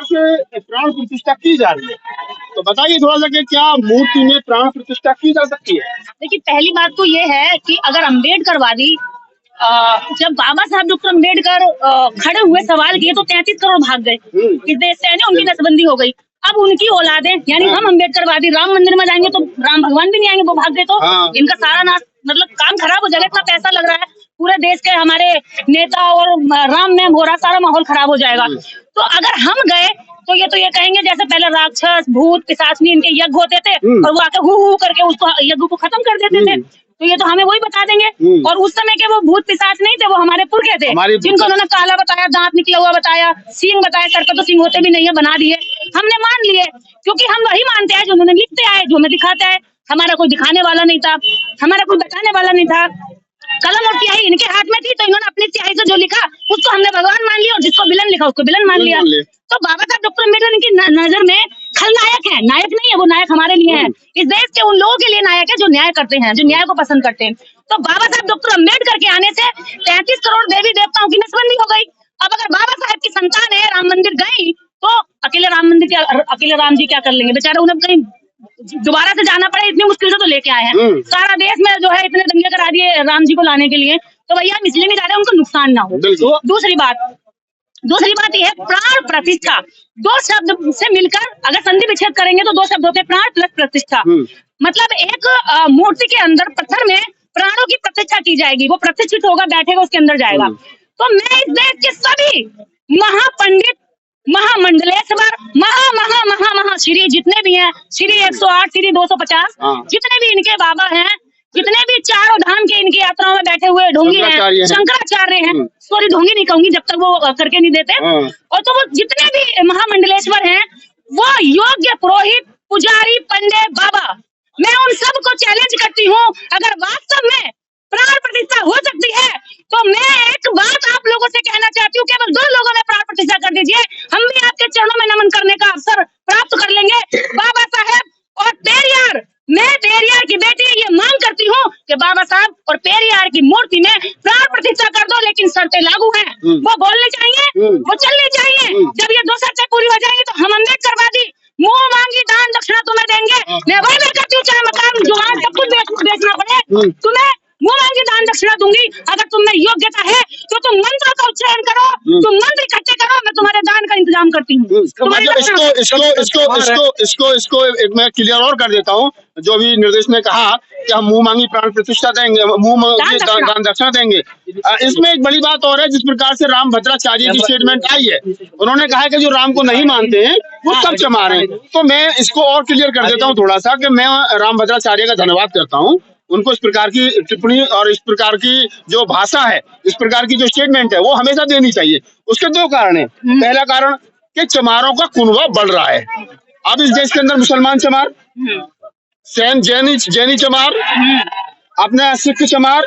प्रकार से प्राण प्रतिष्ठा की जा रही है, तो बताइए थोड़ा सा कि क्या मूर्ति में प्राण प्रतिष्ठा की जा सकती है? देखिए, पहली बात तो ये है कि अगर अम्बेडकरवादी जब बाबा साहब डॉक्टर अम्बेडकर खड़े हुए सवाल किए तो 33 करोड़ भाग गए इस देश से, उनकी नसबंदी हो गई। अब उनकी औलादें यानी हम अम्बेडकरवादी राम मंदिर में जाएंगे तो राम भगवान भी नहीं आएंगे, वो भाग गए तो इनका सारा नाश मतलब काम खराब हो जाएगा। इतना पैसा लग रहा है पूरे देश के हमारे नेता और राम में हो रहा, सारा माहौल खराब हो जाएगा। तो अगर हम गए तो ये कहेंगे जैसे पहले राक्षस भूत पिशाचनी इनके यज्ञ होते थे और वो आके हु करके उसको यज्ञ को खत्म कर देते थे, तो ये तो हमें वही बता देंगे। और उस समय के वो भूत पिशाच नहीं थे, वो हमारे पुरखे थे जिनको उन्होंने काला बताया, दांत निकला हुआ बताया, सींग बताया, सर पे तो सींग होते भी नहीं है, बना दिए। हमने मान लिए क्योंकि हम वही मानते हैं जो उन्होंने लिखते आए, जो हमें दिखाते आए। हमारा कोई दिखाने वाला नहीं था, हमारा कोई बताने वाला नहीं था। कलम और स्याही इनके हाथ में थी तो इन्होंने अपनी स्याही से जो लिखा उसको हमने भगवान मान लिया और जिसको विलन लिखा उसको विलन मान लिया। तो बाबा साहब डॉक्टर अम्बेडकर इनकी नजर में खलनायक है, नायक नहीं है। वो नायक हमारे लिए है, इस देश के उन लोगों के लिए नायक है जो न्याय करते हैं, जो न्याय को पसंद करते हैं। तो बाबा साहब डॉक्टर अम्बेडकर के आने से 33 करोड़ देवी देवताओं की नसबंदी हो गई। अब अगर बाबा साहब की संतान है राम मंदिर गई तो अकेले राम मंदिर क्या, अकेले राम जी क्या कर लेंगे बेचारे, उन्हें कहीं दोबारा से जाना पड़े, इतनी मुश्किल से तो लेके आए हैं। सारा देश में जो है इतने दंगे करा दिए राम जी को लाने के लिए, तो भैया हम इसलिए नहीं जा रहे उनको नुकसान ना हो। दूसरी बात यह है प्राण प्रतिष्ठा। दो शब्द से मिलकर अगर संधि विच्छेद करेंगे तो दो शब्द होते हैं प्राण प्लस प्रतिष्ठा। मतलब एक मूर्ति के अंदर पत्थर में प्राणों की प्रतिष्ठा की जाएगी, वो प्रतिष्ठित होगा, बैठेगा, उसके अंदर जाएगा। तो मैं इस देश के सभी महापंडित, महामंडलेश्वर, महा श्री जितने भी हैं, श्री 108, श्री 250, जितने भी इनके बाबा हैं, जितने भी चारों धाम के इनकी यात्राओं में बैठे हुए ढोंगी हैं, शंकराचार्य हैं, सॉरी ढोंगी नहीं कहूंगी जब तक वो करके नहीं देते, और तो वो जितने भी महामंडलेश्वर हैं, वो योग्य पुरोहित, पुजारी, पंडे, बाबा, मैं उन सबको चैलेंज करती हूँ अगर वास्तव में प्राण प्रतिष्ठा हो सकती है तो मैं एक बात आप लोगों से कहना चाहती हूँ, केवल 2 लोगों में प्राण प्रतिष्ठा कर दीजिए, हम भी आपके चरणों में नमन करने का अवसर प्राप्त कर लेंगे। बाबा साहब और पेरियार, मैं पेरियार की बेटी ये मांग करती हूँ कि बाबा साहब और पेरियार की मूर्ति में प्राण प्रतिष्ठा कर दो, लेकिन शर्तें लागू हैं, वो बोलने चाहिए, वो चलनी चाहिए। जब ये 2 शर्तें पूरी हो जाएंगी तो हम अम्बेडकरवादी मुंह मांगी दान दक्षिणा तुम्हें देंगे। मैं वादा करती हूँ चाहे मकान जुबान सब कुछ बेचना पड़े, तुम्हें मुंह मांगी दान दक्षिणा दूंगी। अगर तुम में योग्यता है तो तुम मंत्रों का उच्चारण करो, तुम मंत्र इकट्ठे करो, मैं तुम्हारे दान का इंतजाम करती हूँ। इसको एक मैं क्लियर और कर देता हूँ। जो भी निर्देश ने कहा कि हम मुंह मांगी प्राण प्रतिष्ठा देंगे, मुंह मांगी दान दक्षिणा देंगे, इसमें एक बड़ी बात और है। जिस प्रकार से राम भद्राचार्य की स्टेटमेंट आई है, उन्होंने कहा है कि जो राम को नहीं मानते हैं वो सब चमार हैं। तो मैं इसको और क्लियर कर देता हूँ थोड़ा सा कि मैं राम भद्राचार्य का धन्यवाद करता हूँ, उनको इस प्रकार की टिप्पणी और इस प्रकार की जो भाषा है, इस प्रकार की जो स्टेटमेंट है वो हमेशा देनी चाहिए। उसके 2 कारण है। पहला कारण कि चमारों का कुनबा बढ़ रहा है। अब इस देश के अंदर मुसलमान चमार, जैनी चमार, अपने सिख चमार,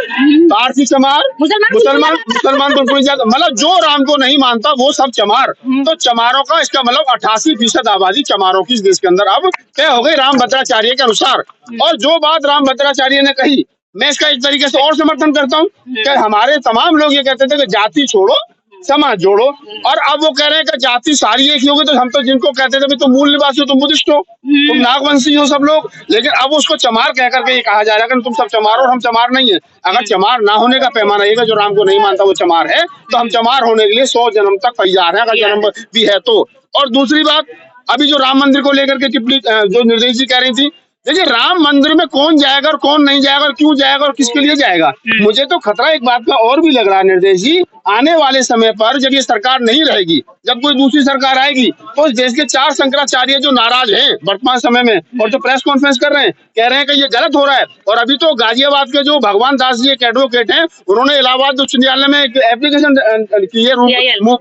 पारसी चमार, मुसलमान तो पूरी जात, मतलब जो राम को नहीं मानता वो सब चमार। तो चमारों का इसका मतलब 88% आबादी चमारों की इस देश के अंदर अब तय हो गई राम भद्राचार्य के अनुसार। और जो बात राम भद्राचार्य ने कही, मैं इसका एक तरीके से और समर्थन करता हूँ कि हमारे तमाम लोग ये कहते थे कि जाति छोड़ो समाज जोड़ो, और अब वो कह रहे हैं कि जाति सारी एक ही होगी। तो हम तो जिनको कहते थे तुम मूल निवासी हो, तुम बुद्धिस्ट हो, तुम नागवंशी हो सब लोग, लेकिन अब उसको चमार कह करके ये कहा जा रहा है कि तुम सब चमार हो और हम चमार नहीं है। अगर चमार ना होने का पैमाना रहेगा, जो राम को नहीं मानता वो चमार है, तो हम चमार होने के लिए 100 जन्म तक तैयार है, अगर जन्म भी है तो। और दूसरी बात, अभी जो राम मंदिर को लेकर के टिप्पणी जो निर्देश जी कह रही थी, देखिए राम मंदिर में कौन जाएगा और कौन नहीं जाएगा और क्यों जाएगा और किसके लिए जाएगा, मुझे तो खतरा एक बात का और भी लग रहा है निर्देश जी, आने वाले समय पर जब ये सरकार नहीं रहेगी, जब कोई दूसरी सरकार आएगी, तो इस देश के 4 शंकराचार्य जो नाराज हैं वर्तमान समय में और जो प्रेस कॉन्फ्रेंस कर रहे हैं, कह रहे हैं कि ये गलत हो रहा है। और अभी तो गाजियाबाद के जो भगवान दास जी एक एडवोकेट हैं, उन्होंने इलाहाबाद उच्च न्यायालय में एक एप्लीकेशन की है, मूव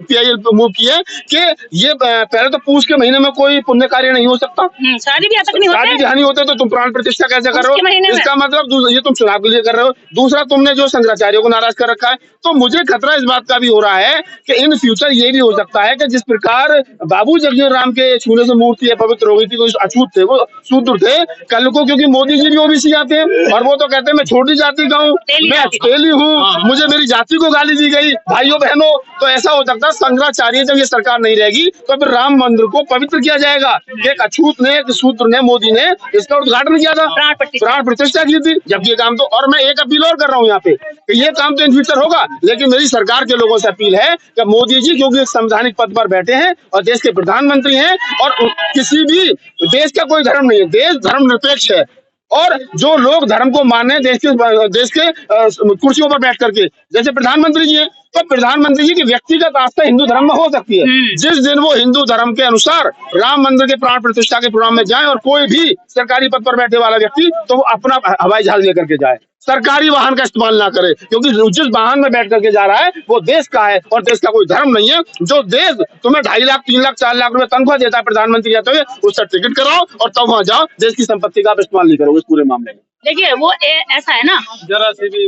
की है कि ये पहले तो पूछ के महीने में कोई पुण्य कार्य नहीं हो सकता, शादी ब्याह नहीं होते, तो तुम प्राण प्रतिष्ठा कैसे कर उसके रहे महीने हो? में। इसका मतलब ये तुम चुनाव के लिए कर रहे हो। दूसरा, तुमने जो शंकराचार्यों को नाराज कर रखा है। तो मुझे खतरा इस बात का भी हो रहा है कि इन फ्यूचर ये भी हो सकता है कि जिस प्रकार बाबू जगजीवन राम के छूने से मूर्ति पवित्र हो गई थी, वो अछूत थे, वो शूद्र थे, कल को क्योंकि मोदी जी भी ओबीसी आते हैं और वो तो कहते हैं मैं छोटी जाति का हूँ, मैं तेली हूँ, मुझे मेरी जाति को गाली दी गई, भाइयों बहनों, तो ऐसा हो सकता है शंकराचार्य जब ये सरकार नहीं रहेगी तो फिर राम मंदिर को पवित्र किया जाएगा। एक अछूत ने, एक शूद्र ने, मोदी ने इसका उद्घाटन किया था, प्राण प्रतिष्ठा की थी। जबकि ये काम तो, और मैं एक अपील और कर रहा हूँ यहाँ पे कि ये काम तो इन फ्यूचर होगा, लेकिन मेरी सरकार के लोगों से अपील है कि मोदी जी क्योंकि एक संवैधानिक पद पर बैठे हैं और देश के प्रधानमंत्री हैं और किसी भी देश का कोई धर्म नहीं है, देश धर्मनिरपेक्ष है, और जो लोग धर्म को माने देश के कुर्सियों पर बैठ करके, जैसे प्रधानमंत्री जी हैं, तो प्रधानमंत्री जी की व्यक्तिगत आस्था हिंदू धर्म में हो सकती है। जिस दिन वो हिंदू धर्म के अनुसार राम मंदिर के प्राण प्रतिष्ठा के प्रोग्राम में जाएं और कोई भी सरकारी पद पर बैठे वाला व्यक्ति तो वो अपना हवाई जहाज लेकर के जाए, सरकारी वाहन का इस्तेमाल ना करे, क्योंकि जिस वाहन में बैठ करके जा रहा है वो देश का है और देश का कोई धर्म नहीं है। जो देश तुम्हें 2.5 लाख 3 लाख 4 लाख रुपए तनख्वाह देता है प्रधानमंत्री रहते हुए, उससे टिकट कराओ और तब वहां जाओ, देश की संपत्ति का आप इस्तेमाल नहीं करोगे इस पूरे मामले में। देखिए वो ऐसा है ना, जरा से भी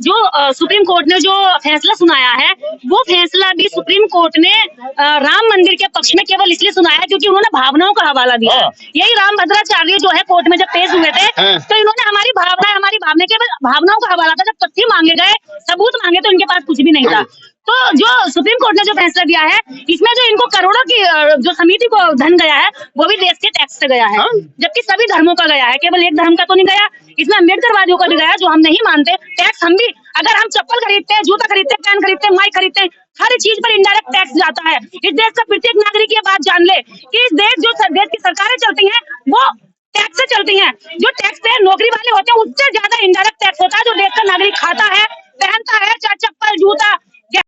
जो सुप्रीम कोर्ट ने जो फैसला सुनाया है, वो फैसला भी सुप्रीम कोर्ट ने राम मंदिर के पक्ष में केवल इसलिए सुनाया क्योंकि उन्होंने भावनाओं का हवाला दिया। यही रामभद्राचार्य जो है कोर्ट में जब पेश हुए थे तो इन्होंने हमारी भावना केवल भावनाओं का हवाला था। जब तथ्य मांगे गए, सबूत मांगे तो इनके पास कुछ भी नहीं था। तो जो सुप्रीम कोर्ट ने जो फैसला दिया है, इसमें जो इनको करोड़ों की जो समिति को धन गया है वो भी देश के टैक्स से गया है, जबकि सभी धर्मों का गया है, केवल एक धर्म का तो नहीं गया। इसमें अम्बेडकरवादियों का भी गया जो हम नहीं मानते। टैक्स हम भी, अगर हम चप्पल खरीदते हैं, जूता खरीदते हैं, पेन खरीदते हैं, माइक खरीदते हैं, हर चीज पर इनडायरेक्ट टैक्स जाता है। इस देश का प्रत्येक नागरिक ये बात जान ले कि इस देश जो देश की सरकारें चलती हैं वो टैक्स से चलती हैं। जो टैक्स पे नौकरी वाले होते हैं उससे ज्यादा इनडायरेक्ट टैक्स होता है जो देश का नागरिक खाता है, पहनता है, चाहे चप्पल, जूता,